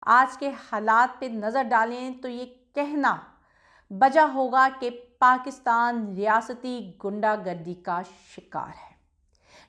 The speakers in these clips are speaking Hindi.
आज के हालात पे नज़र डालें तो ये कहना बजा होगा कि पाकिस्तान रियासती गुंडागर्दी का शिकार है।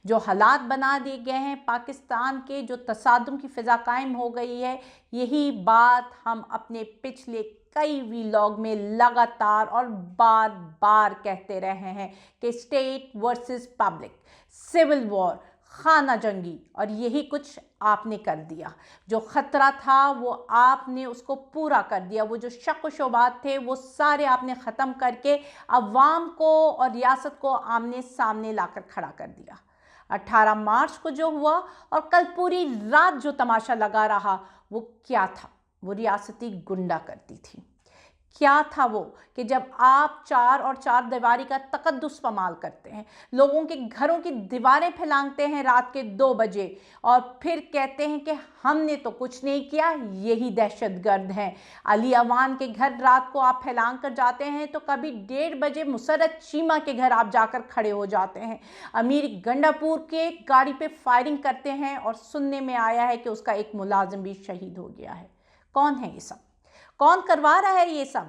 जो हालात बना दिए गए हैं पाकिस्तान के, जो तसादुम की फ़िज़ा कायम हो गई है, यही बात हम अपने पिछले कई वीलॉग में लगातार और बार बार कहते रहे हैं कि state versus public, civil war, खाना जंगी, और यही कुछ आपने कर दिया। जो ख़तरा था वो आपने उसको पूरा कर दिया। वो जो शक व शुबहात थे वो सारे आपने ख़त्म करके अवाम को और रियासत को आमने सामने लाकर खड़ा कर दिया। 18 मार्च को जो हुआ और कल पूरी रात जो तमाशा लगा रहा, वो क्या था? वो रियासती गुंडागर्दी थी। क्या था वो कि जब आप चार और चार दीवारी का तकद्दुस पमाल करते हैं, लोगों के घरों की दीवारें फैलाते हैं रात के 2 बजे और फिर कहते हैं कि हमने तो कुछ नहीं किया, यही दहशतगर्द हैं। अली अवान के घर रात को आप फैलांग कर जाते हैं तो कभी 1:30 बजे मुसर्रत चीमा के घर आप जाकर खड़े हो जाते हैं। अमीर गंडापुर के गाड़ी पे फायरिंग करते हैं और सुनने में आया है कि उसका एक मुलाजिम भी शहीद हो गया है। कौन है ये सब? कौन करवा रहा है ये सब?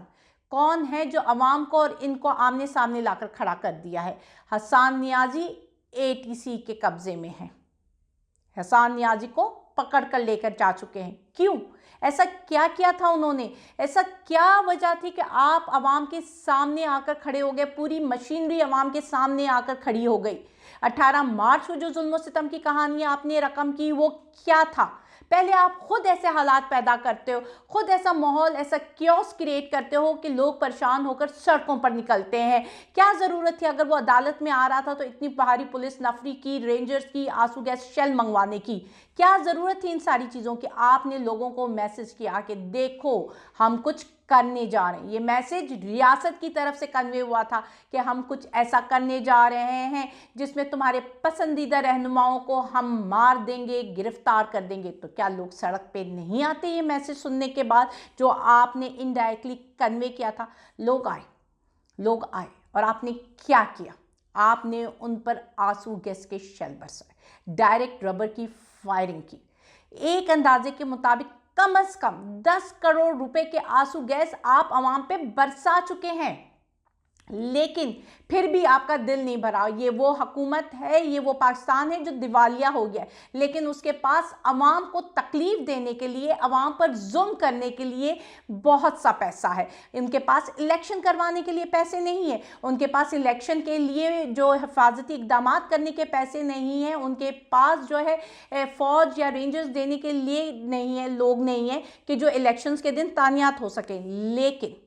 कौन है जो अवाम को और इनको आमने सामने लाकर खड़ा कर दिया है? हसन नियाजी एटीसी के कब्जे में है। हसन नियाजी को पकड़ कर लेकर जा चुके हैं। क्यों? ऐसा क्या किया था उन्होंने? ऐसा क्या वजह थी कि आप अवाम के सामने आकर खड़े हो गए? पूरी मशीनरी अवाम के सामने आकर खड़ी हो गई। 18 मार्च को जो जुल्म सितम की कहानी आपने रकम की, वो क्या था? पहले आप खुद ऐसे हालात पैदा करते हो, खुद ऐसा माहौल, ऐसा क्योस क्रिएट करते हो कि लोग परेशान होकर सड़कों पर निकलते हैं। क्या ज़रूरत थी? अगर वो अदालत में आ रहा था तो इतनी भारी पुलिस नफरी की, रेंजर्स की, आंसू गैस शेल मंगवाने की क्या ज़रूरत थी इन सारी चीज़ों की? आपने लोगों को मैसेज किया कि देखो हम कुछ करने जा रहे हैं। ये मैसेज रियासत की तरफ से कन्वे हुआ था कि हम कुछ ऐसा करने जा रहे हैं जिसमें तुम्हारे पसंदीदा रहनुमाओं को हम मार देंगे, गिरफ्तार कर देंगे। तो क्या लोग सड़क पे नहीं आते ये मैसेज सुनने के बाद जो आपने इनडायरेक्टली कन्वे किया था? लोग आए और आपने क्या किया? आपने उन पर आंसू गैस के शेल बरसाए, डायरेक्ट रबर की फायरिंग की। एक अंदाजे के मुताबिक कम से कम 10 करोड़ रुपए के आंसू गैस आप अवाम पे बरसा चुके हैं, लेकिन फिर भी आपका दिल नहीं भरा। ये वो हुकूमत है, ये वो पाकिस्तान है जो दिवालिया हो गया है, लेकिन उसके पास अवाम को तकलीफ देने के लिए, अवाम पर जुल्म करने के लिए बहुत सा पैसा है। इनके पास इलेक्शन करवाने के लिए पैसे नहीं है, उनके पास इलेक्शन के लिए जो हिफाजती इकदाम करने के पैसे नहीं है, उनके पास जो है फौज या रेंजर्स देने के लिए नहीं है, लोग नहीं है कि जो इलेक्शंस के दिन तानियात हो सके। लेकिन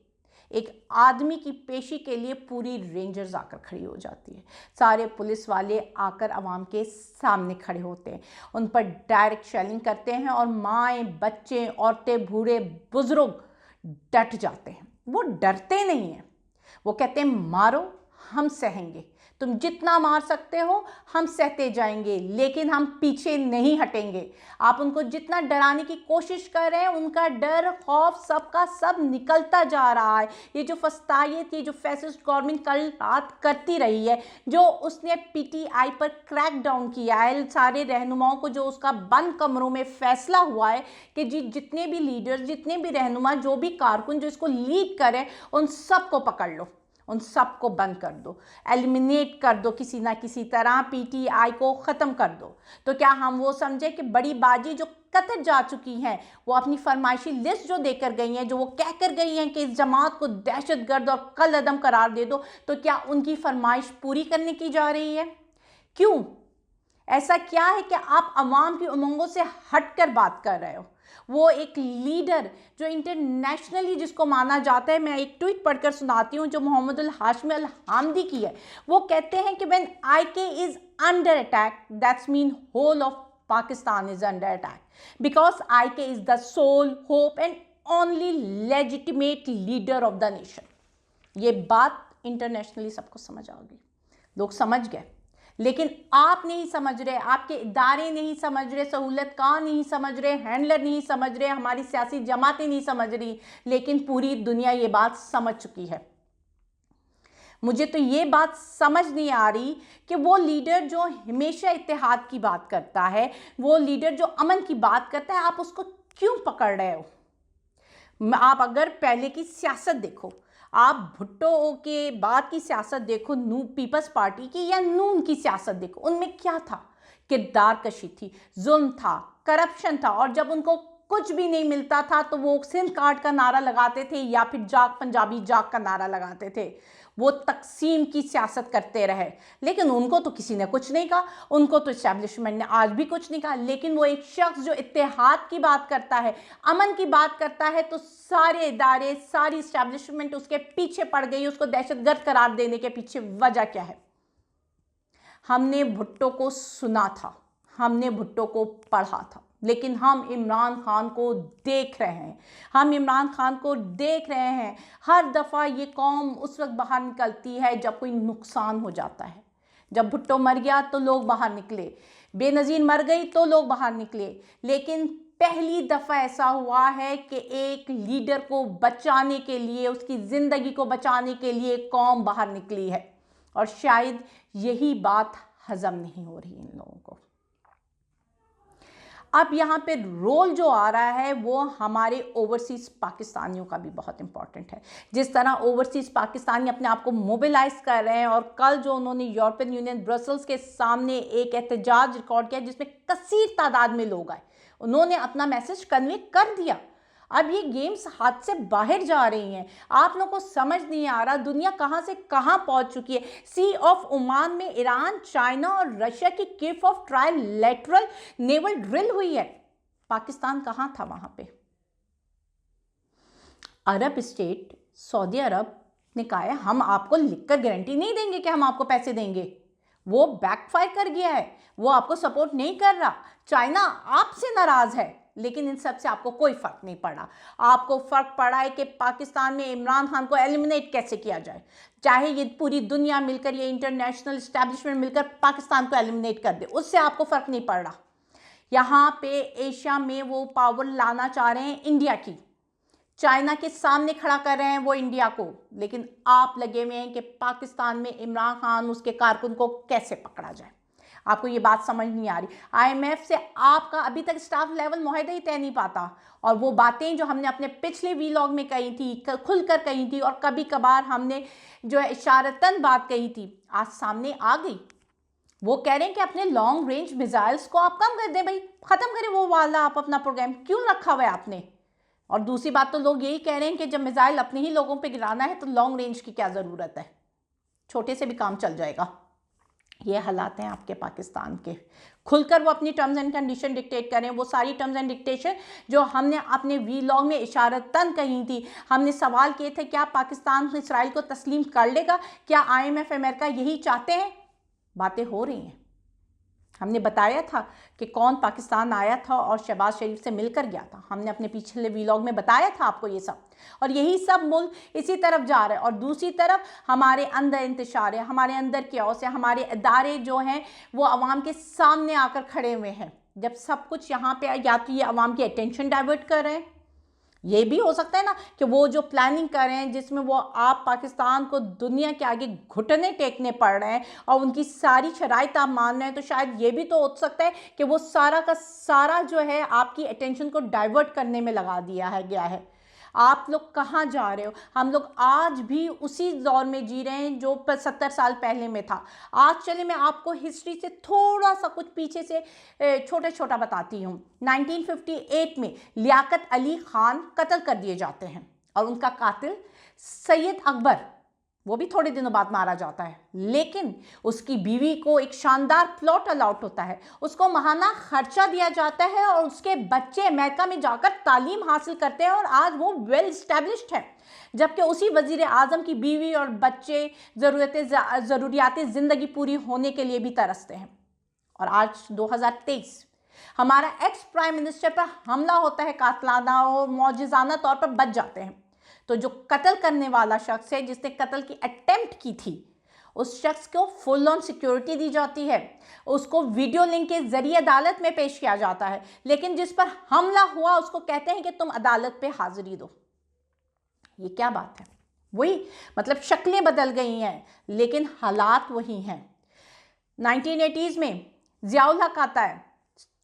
एक आदमी की पेशी के लिए पूरी रेंजर्स आकर खड़ी हो जाती है, सारे पुलिस वाले आकर अवाम के सामने खड़े होते हैं, उन पर डायरेक्ट शेलिंग करते हैं और माएँ, बच्चे, औरतें, बूढ़े, बुजुर्ग डट जाते हैं। वो डरते नहीं हैं, वो कहते हैं मारो, हम सहेंगे, तुम जितना मार सकते हो हम सहते जाएंगे, लेकिन हम पीछे नहीं हटेंगे। आप उनको जितना डराने की कोशिश कर रहे हैं, उनका डर खौफ सबका सब निकलता जा रहा है। ये जो फस्तायत, ये जो फैसिस्ट गवर्नमेंट कल रात करती रही है, जो उसने पीटीआई पर क्रैक डाउन किया है, सारे रहनुमाओं को जो उसका बंद कमरों में फैसला हुआ है कि जी जितने भी लीडर्स, जितने भी रहनुमा, जो भी कारकुन जो इसको लीड करें, उन सबको पकड़ लो, उन सबको बंद कर दो, एलिमिनेट कर दो, किसी ना किसी तरह पीटीआई को ख़त्म कर दो। तो क्या हम वो समझे कि बड़ी बाजी जो कतर जा चुकी हैं, वो अपनी फरमाइशी लिस्ट जो देकर गई हैं, जो वो कह कर गई हैं कि इस जमात को दहशतगर्द और कल अदम करार दे दो, तो क्या उनकी फरमाइश पूरी करने की जा रही है? क्यों? ऐसा क्या है कि आप अवाम की उमंगों से हटकर बात कर रहे हो? वो एक लीडर जो इंटरनेशनली जिसको माना जाता है, मैं एक ट्वीट पढ़कर सुनाती हूँ जो मोहम्मद अल हाशमी अल हामदी की है। वो कहते हैं कि when IK is under attack, that's mean whole of Pakistan is under attack, because IK is the soul, hope and only legitimate leader of the nation. ये बात इंटरनेशनली सबको समझ आ गई, लोग समझ गए, लेकिन आप नहीं समझ रहे, आपके इदारे नहीं समझ रहे, सहूलतकार नहीं समझ रहे, हैंडलर नहीं समझ रहे, हमारी सियासी जमातें नहीं समझ रही, लेकिन पूरी दुनिया ये बात समझ चुकी है। मुझे तो ये बात समझ नहीं आ रही कि वो लीडर जो हमेशा इत्तेहाद की बात करता है, वो लीडर जो अमन की बात करता है, आप उसको क्यों पकड़ रहे हो? आप अगर पहले की सियासत देखो, आप भुट्टो के बाद की सियासत देखो, पीपल्स पार्टी की या नून की सियासत देखो, उनमें क्या था? किरदार कशी थी, जुल्म था, करप्शन था, और जब उनको कुछ भी नहीं मिलता था तो वो सिंध कार्ड का नारा लगाते थे या फिर जाग पंजाबी जाग का नारा लगाते थे। वो तकसीम की सियासत करते रहे, लेकिन उनको तो किसी ने कुछ नहीं कहा, उनको तो इस्टेब्लिशमेंट ने आज भी कुछ नहीं कहा। लेकिन वो एक शख्स जो इत्तेहाद की बात करता है, अमन की बात करता है, तो सारे इदारे, सारी इस्टेब्लिशमेंट उसके पीछे पड़ गई। उसको दहशतगर्द करार देने के पीछे वजह क्या है? हमने भुट्टो को सुना था, हमने भुट्टो को पढ़ा था, लेकिन हम इमरान खान को देख रहे हैं, हम इमरान खान को देख रहे हैं। हर दफ़ा ये कौम उस वक्त बाहर निकलती है जब कोई नुकसान हो जाता है। जब भुट्टो मर गया तो लोग बाहर निकले, बेनज़ीर मर गई तो लोग बाहर निकले, लेकिन पहली दफ़ा ऐसा हुआ है कि एक लीडर को बचाने के लिए, उसकी ज़िंदगी को बचाने के लिए कौम बाहर निकली है। और शायद यही बात हजम नहीं हो रही इन लोगों को। अब यहाँ पे रोल जो आ रहा है वो हमारे ओवरसीज़ पाकिस्तानियों का भी बहुत इंपॉर्टेंट है। जिस तरह ओवरसीज़ पाकिस्तानी अपने आप को मोबिलाइज कर रहे हैं, और कल जो उन्होंने यूरोपियन यूनियन ब्रसल्स के सामने एक एहतजाज रिकॉर्ड किया जिसमें कसीर तादाद में लोग आए, उन्होंने अपना मैसेज कन्वे कर दिया। अब ये गेम्स हाथ से बाहर जा रही हैं। आप लोगों को समझ नहीं आ रहा दुनिया कहाँ से कहाँ पहुँच चुकी है। सी ऑफ ओमान में ईरान, चाइना और रशिया की किफ ऑफ ट्राइलेटरल नेवल ड्रिल हुई है। पाकिस्तान कहाँ था वहाँ पे? अरब स्टेट, सऊदी अरब ने कहा है हम आपको लिखकर गारंटी नहीं देंगे कि हम आपको पैसे देंगे। वो बैकफायर कर गया है, वो आपको सपोर्ट नहीं कर रहा। चाइना आपसे नाराज है, लेकिन इन सब से आपको कोई फ़र्क नहीं पड़ा। आपको फ़र्क पड़ा है कि पाकिस्तान में इमरान खान को एलिमिनेट कैसे किया जाए। चाहे ये पूरी दुनिया मिलकर, ये इंटरनेशनल इस्टेब्लिशमेंट मिलकर पाकिस्तान को एलिमिनेट कर दे, उससे आपको फ़र्क नहीं पड़ रहा। यहाँ पे एशिया में वो पावर लाना चाह रहे हैं इंडिया की, चाइना के सामने खड़ा कर रहे हैं वो इंडिया को, लेकिन आप लगे हुए हैं कि पाकिस्तान में इमरान खान, उसके कारकुन को कैसे पकड़ा जाए। आपको ये बात समझ नहीं आ रही। आईएमएफ से आपका अभी तक स्टाफ लेवल मुआहदा ही तय नहीं पाता, और वो बातें जो हमने अपने पिछले वीलॉग में कही थी, खुलकर कही थी, और कभी कभार हमने जो है इशारतन बात कही थी, आज सामने आ गई। वो कह रहे हैं कि अपने लॉन्ग रेंज मिसाइल्स को आप कम कर दें, भाई ख़त्म करें वो वाला आप अपना प्रोग्राम क्यों रखा हुआ है आपने। और दूसरी बात तो लोग यही कह रहे हैं कि जब मिसाइल अपने ही लोगों पे गिराना है तो लॉन्ग रेंज की क्या ज़रूरत है, छोटे से भी काम चल जाएगा। ये हालात हैं आपके पाकिस्तान के। खुलकर वो अपनी टर्म्स एंड कंडीशन डिक्टेट करें, वो सारी टर्म्स एंड डिक्टेशन जो हमने अपने वीलॉग में इशारतन कही थी। हमने सवाल किए थे क्या पाकिस्तान इसराइल को तस्लीम कर लेगा, क्या आईएमएफ अमेरिका यही चाहते हैं। बातें हो रही हैं। हमने बताया था कि कौन पाकिस्तान आया था और शहबाज शरीफ से मिलकर गया था, हमने अपने पिछले व्लॉग में बताया था आपको ये सब। और यही सब मुल्क इसी तरफ जा रहे हैं, और दूसरी तरफ हमारे अंदर इंतशार है, हमारे अंदर क्योस है, हमारे इदारे जो हैं वो अवाम के सामने आकर खड़े हुए हैं। जब सब कुछ यहाँ पे या तो ये अवाम की अटेंशन डाइवर्ट कर रहे हैं, ये भी हो सकता है ना कि वो जो प्लानिंग कर रहे हैं जिसमें वो आप पाकिस्तान को दुनिया के आगे घुटने टेकने पड़ रहे हैं और उनकी सारी शराइत आप मान रहे हैं, तो शायद ये भी तो हो सकता है कि वो सारा का सारा जो है आपकी अटेंशन को डाइवर्ट करने में लगा दिया है गया है। आप लोग कहाँ जा रहे हो? हम लोग आज भी उसी दौर में जी रहे हैं जो 70 साल पहले में था। आज चले मैं आपको हिस्ट्री से थोड़ा सा कुछ पीछे से छोटा छोटा बताती हूँ। 1958 में लियाकत अली खान कत्ल कर दिए जाते हैं, और उनका कातिल सैयद अकबर, वो भी थोड़े दिनों बाद मारा जाता है। लेकिन उसकी बीवी को एक शानदार प्लॉट अलॉट होता है, उसको महाना खर्चा दिया जाता है, और उसके बच्चे अमेरिका में जाकर तालीम हासिल करते हैं और आज वो वेल इस्टेब्लिश्ड है। जबकि उसी वजीर आज़म की बीवी और बच्चे ज़रूरियात ज़िंदगी पूरी होने के लिए भी तरसते हैं। और आज 2023 हमारा एक्स प्राइम मिनिस्टर पर हमला होता है कातलाना, और मौजज़ाना तौर पर बच जाते हैं। तो जो कत्ल करने वाला शख्स है, जिसने कत्ल की अटेम्प्ट की थी, उस शख्स को फुल ऑन सिक्योरिटी दी जाती है, उसको वीडियो लिंक के जरिए अदालत में पेश किया जाता है, लेकिन जिस पर हमला हुआ उसको कहते हैं कि तुम अदालत पे हाजिरी दो। ये क्या बात है? वही मतलब शक्लें बदल गई हैं लेकिन हालात वही हैं। 1980s में ज़ियाउल हक आता है,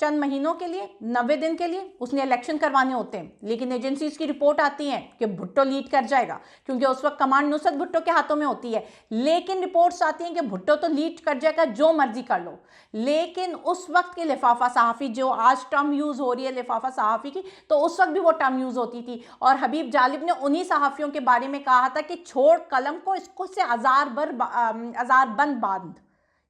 चंद महीनों के लिए, 90 दिन के लिए उसने इलेक्शन करवाने होते हैं, लेकिन एजेंसीज की रिपोर्ट आती है कि भुट्टो लीड कर जाएगा, क्योंकि उस वक्त कमांड नुसरत भुट्टो के हाथों में होती है। लेकिन रिपोर्ट्स आती हैं कि भुट्टो तो लीड कर जाएगा, जो मर्जी कर लो। लेकिन उस वक्त के लिफाफा सहाफ़ी, जो आज टर्म यूज़ हो रही है लिफाफा सहाफ़ी की, तो उस वक्त भी वो टर्म यूज़ होती थी। और हबीब जालिब ने उन्हीं सहाफ़ियों के बारे में कहा था कि छोड़ कलम को, इसको से अज़ारबंद बांध।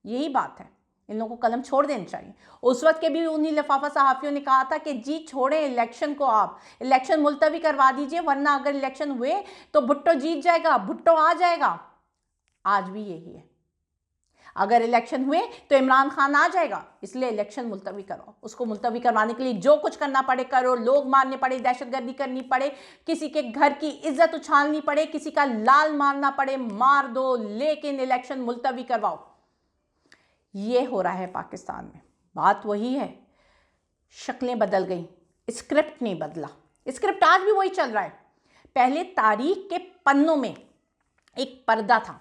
यही बात है, इन लोगों को कलम छोड़ देनी चाहिए। उस वक्त के भी उन्हीं लिफाफा सहाफ़ियों ने कहा था कि जी छोड़े इलेक्शन को, आप इलेक्शन मुलतवी करवा दीजिए, वरना अगर इलेक्शन हुए तो भुट्टो जीत जाएगा, भुट्टो आ जाएगा। आज भी यही है, अगर इलेक्शन हुए तो इमरान खान आ जाएगा, इसलिए इलेक्शन मुलतवी करो। उसको मुलतवी करवाने के लिए जो कुछ करना पड़े करो, लोग मारने पड़े, दहशतगर्दी करनी पड़े, किसी के घर की इज्जत उछालनी पड़े, किसी का लाल मारना पड़े, मार दो, लेकिन इलेक्शन मुलतवी करवाओ। ये हो रहा है पाकिस्तान में। बात वही है, शक्लें बदल गई, स्क्रिप्ट नहीं बदला। स्क्रिप्ट आज भी वही चल रहा है। पहले तारीख के पन्नों में एक पर्दा था,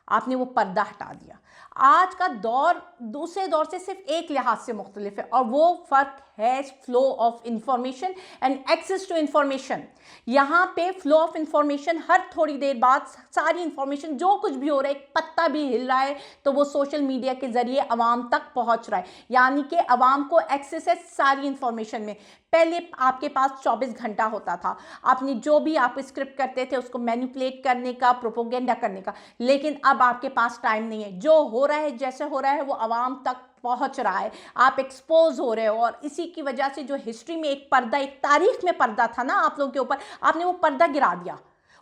आपने वो पर्दा हटा दिया। आज का दौर दूसरे दौर से सिर्फ एक लिहाज से मुख्तलिफ है, और वो फ़र्क है flow of information and access to information. यहाँ पे फ्लो ऑफ इंफॉर्मेशन, हर थोड़ी देर बाद सारी इंफॉर्मेशन, जो कुछ भी हो रहा है, एक पत्ता भी हिल रहा है तो वो सोशल मीडिया के ज़रिए अवाम तक पहुँच रहा है, यानी कि अवाम को एक्सेस है सारी इंफॉर्मेशन में। पहले आपके पास 24 घंटा होता था, आपने जो भी आप स्क्रिप्ट करते थे उसको मैनिपुलेट करने का, प्रोपोगेंडा करने का, लेकिन अब आपके पास टाइम नहीं है। जो हो रहा है, जैसे हो रहा है, वो अवाम तक पहुंच रहा है, आप एक्सपोज हो रहे हो। और इसी की वजह से जो हिस्ट्री में एक पर्दा, एक तारीख में पर्दा था ना आप लोगों के ऊपर, आपने वो पर्दा गिरा दिया।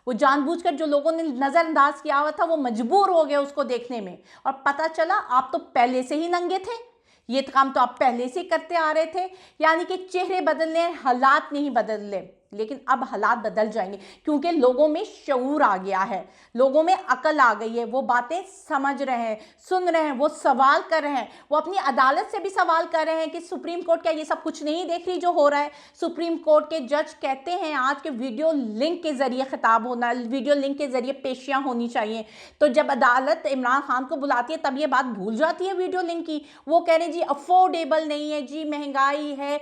वो जानबूझकर जो लोगों ने नज़रअंदाज किया हुआ था, वो मजबूर हो गए उसको देखने में, और पता चला आप तो पहले से ही नंगे थे, ये काम तो आप पहले से करते आ रहे थे। यानी कि चेहरे बदलने, हालात नहीं बदले, लेकिन अब हालात बदल जाएंगे, क्योंकि लोगों में शऊर आ गया है, लोगों में अकल आ गई है, वो बातें समझ रहे हैं, सुन रहे हैं, वो सवाल कर रहे हैं, वो अपनी अदालत से भी सवाल कर रहे हैं कि सुप्रीम कोर्ट क्या ये सब कुछ नहीं देख रही जो हो रहा है। सुप्रीम कोर्ट के जज कहते हैं आज के वीडियो लिंक के ज़रिए खिताब होना, वीडियो लिंक के ज़रिए पेशियाँ होनी चाहिए। तो जब अदालत इमरान खान को बुलाती है तब ये बात भूल जाती है वीडियो लिंक की। वो कह रहे हैं जी अफोर्डेबल नहीं है, जी महंगाई है,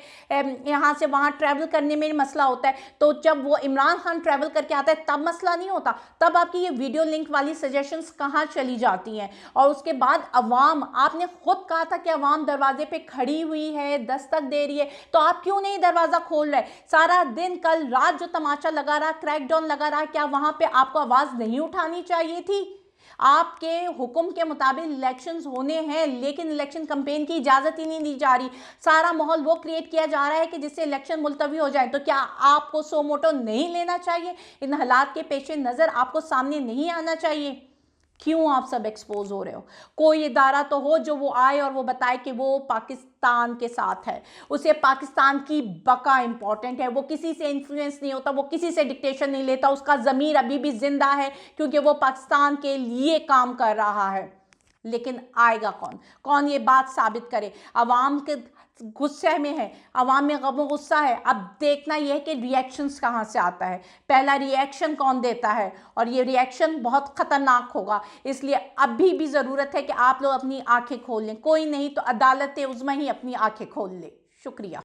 यहाँ से वहाँ ट्रैवल करने में मसला होता है। तो जब वो इमरान खान ट्रैवल करके आता है तब मसला नहीं होता, तब आपकी ये वीडियो लिंक वाली सजेशंस कहाँ चली जाती हैं। और उसके बाद अवाम, आपने खुद कहा था कि अवाम दरवाजे पे खड़ी हुई है, दस्तक दे रही है, तो आप क्यों नहीं दरवाज़ा खोल रहे? सारा दिन कल रात जो तमाचा लगा रहा, क्रैकडाउन लगा रहा, क्या वहाँ पे आपको आवाज़ नहीं उठानी चाहिए थी? आपके हुक्म के मुताबिक इलेक्शंस होने हैं, लेकिन इलेक्शन कैंपेन की इजाज़त ही नहीं दी जा रही। सारा माहौल वो क्रिएट किया जा रहा है कि जिससे इलेक्शन मुलतवी हो जाए। तो क्या आपको सो मोटो नहीं लेना चाहिए? इन हालात के पेश नज़र आपको सामने नहीं आना चाहिए? क्यों आप सब एक्सपोज हो रहे हो? कोई इदारा तो हो जो वो आए और वो बताए कि वो पाकिस्तान के साथ है, उसे पाकिस्तान की बका इंपॉर्टेंट है, वो किसी से इन्फ्लुएंस नहीं होता, वो किसी से डिक्टेशन नहीं लेता, उसका ज़मीर अभी भी जिंदा है क्योंकि वो पाकिस्तान के लिए काम कर रहा है। लेकिन आएगा कौन? कौन ये बात साबित करे? अवाम के गुस्से में है, अवाम में गम गुस्सा है। अब देखना यह है कि रिएक्शंस कहाँ से आता है, पहला रिएक्शन कौन देता है, और ये रिएक्शन बहुत ख़तरनाक होगा। इसलिए अभी भी ज़रूरत है कि आप लोग अपनी आंखें खोल लें, कोई नहीं तो अदालत उज़्मा ही अपनी आंखें खोल ले। शुक्रिया।